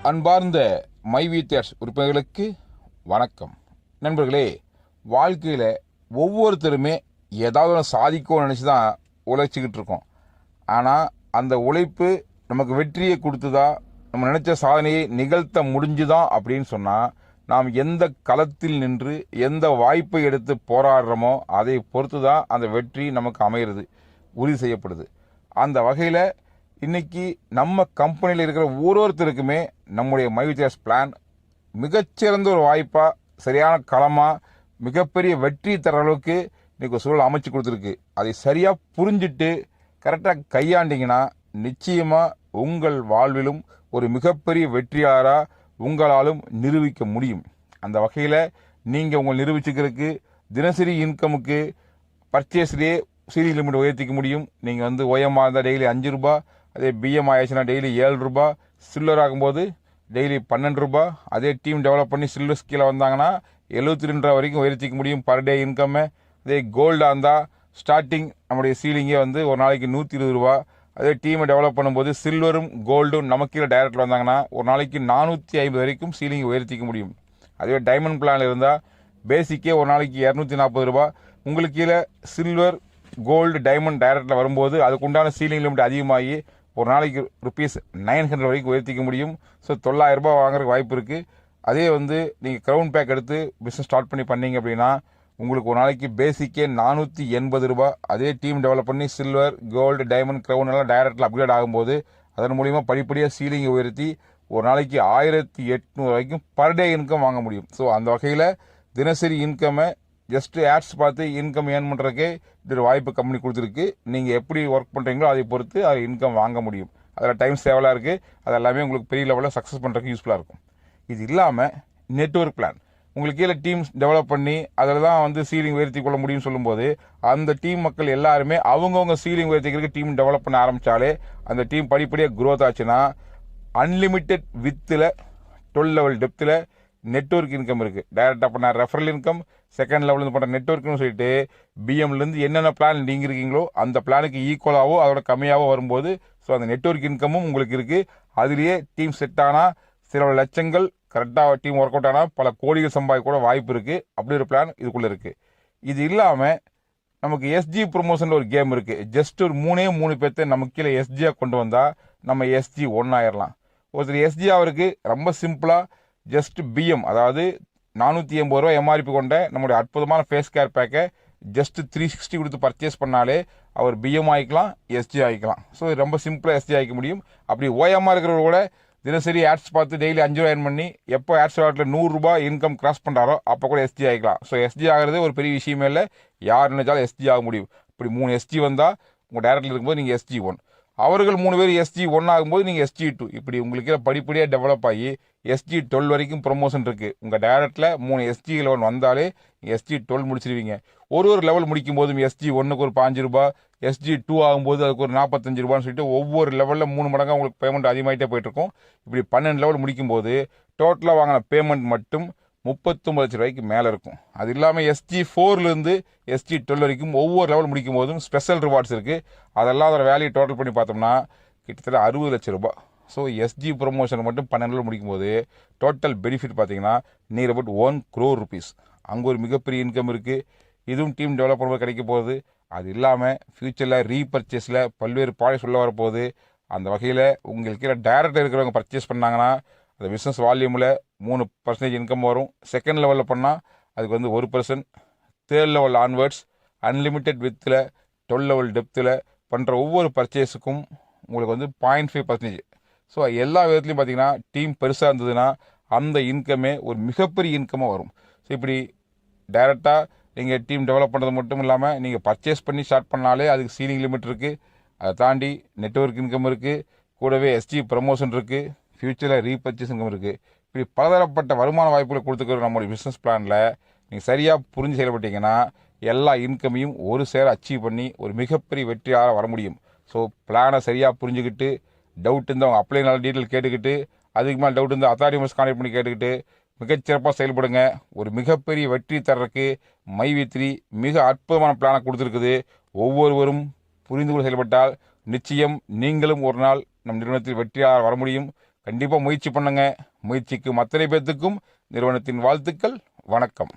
அன்பார்ந்த மைவிடியர்ஸ் உறுப்பினர்களுக்கு வணக்கம். நண்பர்களே, வாழ்க்கையில் ஒவ்வொருத்தருமே ஏதாவது ஒன்று சாதிக்கணும்னு நினச்சி தான் உழைச்சிக்கிட்டு இருக்கோம். ஆனால் அந்த உழைப்பு நமக்கு வெற்றியை கொடுத்துதா, நம்ம நினச்ச சாதனையை நிகழ்த்த முடிஞ்சுதான் அப்படின்னு சொன்னால், நாம் எந்த களத்தில் நின்று எந்த வாய்ப்பை எடுத்து போராடுறோமோ அதை பொறுத்து தான் அந்த வெற்றி நமக்கு அமைகிறது, உறுதி செய்யப்படுது. அந்த வகையில் இன்னைக்கு நம்ம கம்பெனியில் இருக்கிற ஒருத்தருக்குமே நம்முடைய மைவிடியர்ஸ் பிளான் மிகச்சிறந்த ஒரு வாய்ப்பாக, சரியான களமாக, மிகப்பெரிய வெற்றி தர அளவுக்கு இன்னைக்கு சூழல் அமைச்சு கொடுத்துருக்கு. அதை சரியாக புரிஞ்சுட்டு கரெக்டாக கையாண்டிங்கன்னா நிச்சயமாக உங்கள் வாழ்விலும் ஒரு மிகப்பெரிய வெற்றியாளராக உங்களாலும் நிரூபிக்க முடியும். அந்த வகையில் நீங்கள் உங்களை நிரூபிச்சுக்கிறதுக்கு தினசரி இன்கமுக்கு பர்ச்சேஸ்லேயே சீலிங் லிமிட் உயர்த்திக்க முடியும். நீங்கள் ஓஎம்மாக இருந்தால் டெய்லி 5 ரூபா, அதே பிஎம் ஆயிடுச்சுன்னா டெய்லி 7 ரூபா, சில்வர் ஆகும்போது டெய்லி 12 ரூபா. அதே டீம் டெவலப் பண்ணி சில்வர் ஸ்கீல வந்தாங்கன்னா 72 ரூபா வரைக்கும் உயர்த்திக்க முடியும் பர் டே இன்கம்மை. அதே கோல்டாக இருந்தால் ஸ்டார்டிங் நம்முடைய சீலிங்கே ஒரு நாளைக்கு 120 ரூபா. அதே டீமை டெவலப் பண்ணும்போது சில்வரும் கோல்டும் நமக்கு டைரக்டில் வந்தாங்கன்னா ஒரு நாளைக்கு 450 வரைக்கும் சீலிங்கை உயர்த்திக்க முடியும். அதுவே டைமண்ட் பிளானில் இருந்தால் பேசிக்கே ஒரு நாளைக்கு 240 ரூபா. உங்களுக்கு கீழே சில்வர், கோல்டு, டைமண்ட் டைரக்டில் வரும்போது அதுக்குண்டான சீலிங் லிமிட் அதிகமாகி ஒரு நாளைக்கு ₹900 வரைக்கும் உயர்த்திக்க முடியும். ஸோ 900 ரூபா வாங்குறதுக்கு வாய்ப்பு இருக்குது. அதே நீங்கள் க்ரௌன் பேக் எடுத்து பிஸ்னஸ் ஸ்டார்ட் பண்ணீங்க அப்படின்னா உங்களுக்கு ஒரு நாளைக்கு பேசிக்கே 480 ரூபா. அதே டீம் டெவலப் பண்ணி சில்வர், கோல்டு, டைமண்ட், க்ரௌன் எல்லாம் டைரக்டில் அப்கிரேட் ஆகும்போது அதன் மூலிமா படிப்படியாக சீலிங்கை உயர்த்தி ஒரு நாளைக்கு 1800 வரைக்கும் பர் டே இன்கம் வாங்க முடியும். ஸோ அந்த வகையில் தினசரி இன்கம்மை ஜஸ்ட்டு ஆட்ஸ் பார்த்து இன்கம் ஏர்ன் பண்ணுறதுக்கே இது ஒரு வாய்ப்பு கம்பெனி கொடுத்துருக்கு. நீங்கள் எப்படி ஒர்க் பண்ணுறீங்களோ அதை பொறுத்து அது இன்கம் வாங்க முடியும். அதில் டைம் சேவலாக இருக்குது. அது எல்லாமே உங்களுக்கு பெரிய லெவலில் சக்ஸஸ் பண்ணுறதுக்கு யூஸ்ஃபுல்லாக இருக்கும். இது இல்லாமல் நெட்வொர்க் பிளான், உங்களுக்கு கீழே டீம்ஸ் டெவலப் பண்ணி அதில் தான் சீலிங் உயர்த்தி கொள்ள முடியும்னு சொல்லும்போது அந்த டீம் மக்கள் எல்லாருமே அவங்கவுங்க சீலிங் உயர்த்திக்கிறதுக்கு டீம் டெவலப் பண்ண ஆரம்பித்தாலே அந்த டீம் படிப்படியாக க்ரோத் ஆச்சுன்னா அன்லிமிட்டெட் வித்தில் 12 லெவல் டெப்த்தில் நெட்வொர்க் இன்கம் இருக்குது. டைரெக்டாக பண்ண ரெஃபரல் இன்கம், செகண்ட் லெவலில் பண்ணுற நெட்வொர்க்னு சொல்லிட்டு பிஎம்லேருந்து என்னென்ன பிளான் நீங்கள் இருக்கீங்களோ அந்த பிளானுக்கு ஈக்குவலாகவோ அதோட கம்மியாகவோ வரும்போது ஸோ அந்த நெட்வொர்க் இன்கமும் உங்களுக்கு இருக்குது. அதுலேயே டீம் செட் ஆனால் சில லட்சங்கள் கரெக்டாக டீம் ஒர்க் அவுட் ஆனால் பல கோடிகள் சம்பாதிக்க கூட வாய்ப்பு இருக்குது. அப்படி ஒரு பிளான் இதுக்குள்ளே இருக்குது. இது இல்லாமல் நமக்கு எஸ்ஜி ப்ரொமோஷனில் ஒரு கேம் இருக்குது. ஜஸ்ட் ஒரு 3 பேர்த்த நமக்கு கீழே எஸ்ஜியாக கொண்டு வந்தால் நம்ம எஸ்ஜி 1 ஆயிடலாம். ஒருத்தர் எஸ்ஜி அவருக்கு ரொம்ப சிம்பிளாக ஜஸ்ட் பிஎம், அதாவது 480 ரூபா எம்ஆர்பி கொண்ட நம்முடைய அற்புதமான ஃபேஸ் கேர் பேக்கை ஜஸ்ட் 360 கொடுத்து பர்ச்சேஸ் பண்ணாலே அவர் பிஎம் ஆகிக்கலாம், எஸ்ஜி ஆகிக்கலாம். ஸோ ரொம்ப சிம்பிளாக எஸ்ஜி ஆகிக்க முடியும். அப்படி ஓஎம்ஆர் இருக்கிறவர் கூட தினசரி ஆட்ஸ் பார்த்து டெய்லி 5 ரூபா ஏர்ன் பண்ணி எப்போ ஆட்ஸ் வாட்டில் 100 ரூபா இன்கம் கிராஸ் பண்ணுறாரோ அப்போ கூட எஸ்ஜி ஆகிக்கலாம். ஸோ எஸ்ஜி ஆகிறது ஒரு பெரிய விஷயமே இல்லை. யார் நினைச்சாலும் எஸ்ஜி ஆக முடியும். இப்படி 3 எஸ்ஜி வந்தால் உங்கள் டைரக்டில் இருக்கும்போது நீங்கள் எஸ்ஜி 1, அவர்கள் 3 பேர் எஸ்ஜி 1 ஆகும்போது நீங்கள் எஸ்ஜி 2, இப்படி உங்களுக்கு படிப்படியாக டெவலப் ஆகி எஸ்ஜி 12 வரைக்கும் ப்ரொமோஷன் இருக்குது. உங்கள் டைரக்டில் 3 எஸ்ஜி லெவல் வந்தாலே எஸ்ஜி 12 முடிச்சிருவீங்க. ஒரு லெவல் முடிக்கும் போதும் எஸ்ஜி 1க்கு ஒரு 5 ரூபா, எஸ்ஜி 2 ஆகும்போது அதுக்கு ஒரு 45 ரூபான்னு சொல்லிட்டு ஒவ்வொரு லெவலில் 3 மடங்காக உங்களுக்கு பேமெண்ட் அதிகமாகிட்டே போயிட்டுருக்கும். இப்படி 12 லெவல் முடிக்கும்போது டோட்டலாக வாங்கின பேமெண்ட் மட்டும் 39 லட்சம் ரூபாய்க்கு மேலே இருக்கும். அது இல்லாமல் எஸ்ஜி 4லேருந்து எஸ்ஜி 12 வரைக்கும் ஒவ்வொரு லெவல் முடிக்கும் போதும் ஸ்பெஷல் ரிவார்ட்ஸ் இருக்குது. அதெல்லாம் அதோட வேல்யூ டோட்டல் பண்ணி பார்த்தோம்னா கிட்டத்தட்ட 60 லட்சம் ரூபாய். ஸோ எஸ்ஜி ப்ரொமோஷன் மட்டும் 12 லெவல் முடிக்கும்போது டோட்டல் பெனிஃபிட் பார்த்தீங்கன்னா நியர் அபவுட் 1 crore rupees. அங்கே ஒரு மிகப்பெரிய இன்கம் இருக்குது. இதுவும் டீம் டெவலப் பண்ணும்போது கிடைக்க போகுது. அது இல்லாமல் ஃப்யூச்சரில் ரீபர்ச்சேஸில் பல்வேறு ப்ராடக்ட்ஸ் உள்ள வரப்போகுது. அந்த வகையில் உங்களுக்கு டைரக்டாக இருக்கிறவங்க பர்ச்சேஸ் பண்ணாங்கன்னா அந்த பிஸ்னஸ் வால்யூமில் 3% இன்கம் வரும். செகண்ட் லெவலில் பண்ணால் அதுக்கு 1%, தேர்ட் லெவல் ஆன்வர்ட்ஸ் அன்லிமிட்டெட் வித்தில் 12 லெவல் டெப்த்தில் பண்ணுற ஒவ்வொரு பர்ச்சேஸுக்கும் உங்களுக்கு 0.5%. ஸோ எல்லா விதத்துலையும் பார்த்தீங்கன்னா டீம் பெருசாக இருந்ததுன்னா அந்த இன்கமே ஒரு மிகப்பெரிய இன்கமாக வரும். ஸோ இப்படி டைரெக்டாக நீங்கள் டீம் டெவலப் பண்ணுறது மட்டும் இல்லாமல் நீங்கள் பர்ச்சேஸ் பண்ணி ஸ்டார்ட் பண்ணாலே அதுக்கு சீலிங் லிமிட் இருக்குது. அதை தாண்டி நெட்வொர்க் இன்கம் இருக்குது, கூடவே எஸ்ஜி ப்ரமோஷன் இருக்குது, ஃப்யூச்சரில் ரீபர்ச்சேஸ் இன்கம் இருக்குது. இப்படி பலதரப்பட்ட வருமான வாய்ப்புகளை கொடுத்துக்கிற நம்மளுடைய பிஸ்னஸ் பிளானில் நீங்கள் சரியாக புரிஞ்சு செயல்பட்டீங்கன்னா எல்லா இன்கமையும் ஒரு சேர அச்சீவ் பண்ணி ஒரு மிகப்பெரிய வெற்றியாக வர முடியும். ஸோ பிளானை சரியாக புரிஞ்சுக்கிட்டு டவுட் இருந்தால் அவங்க அப்ளைனால டீட்டெயில் கேட்டுக்கிட்டு அதுக்கு மேலே டவுட் இருந்தால் அத்தாரிட்டி மெம்பர்ஸ் கான்டெக்ட் பண்ணி கேட்டுக்கிட்டு மிகச்சிறப்பாக செயல்படுங்க. ஒரு மிகப்பெரிய வெற்றி தர்றதுக்கு மைவி3 மிக அற்புதமான பிளானை கொடுத்துருக்குது. ஒவ்வொருவரும் புரிந்து கொண்டு செயல்பட்டால் நிச்சயம் நீங்களும் ஒரு நாள் நம் நிறுவனத்தில் வெற்றியாக வர முடியும். கண்டிப்பாக முயற்சி பண்ணுங்க. முயற்சிக்கும் அத்தனை பேர்த்துக்கும் நிறுவனத்தின் வாழ்த்துக்கள். வணக்கம்.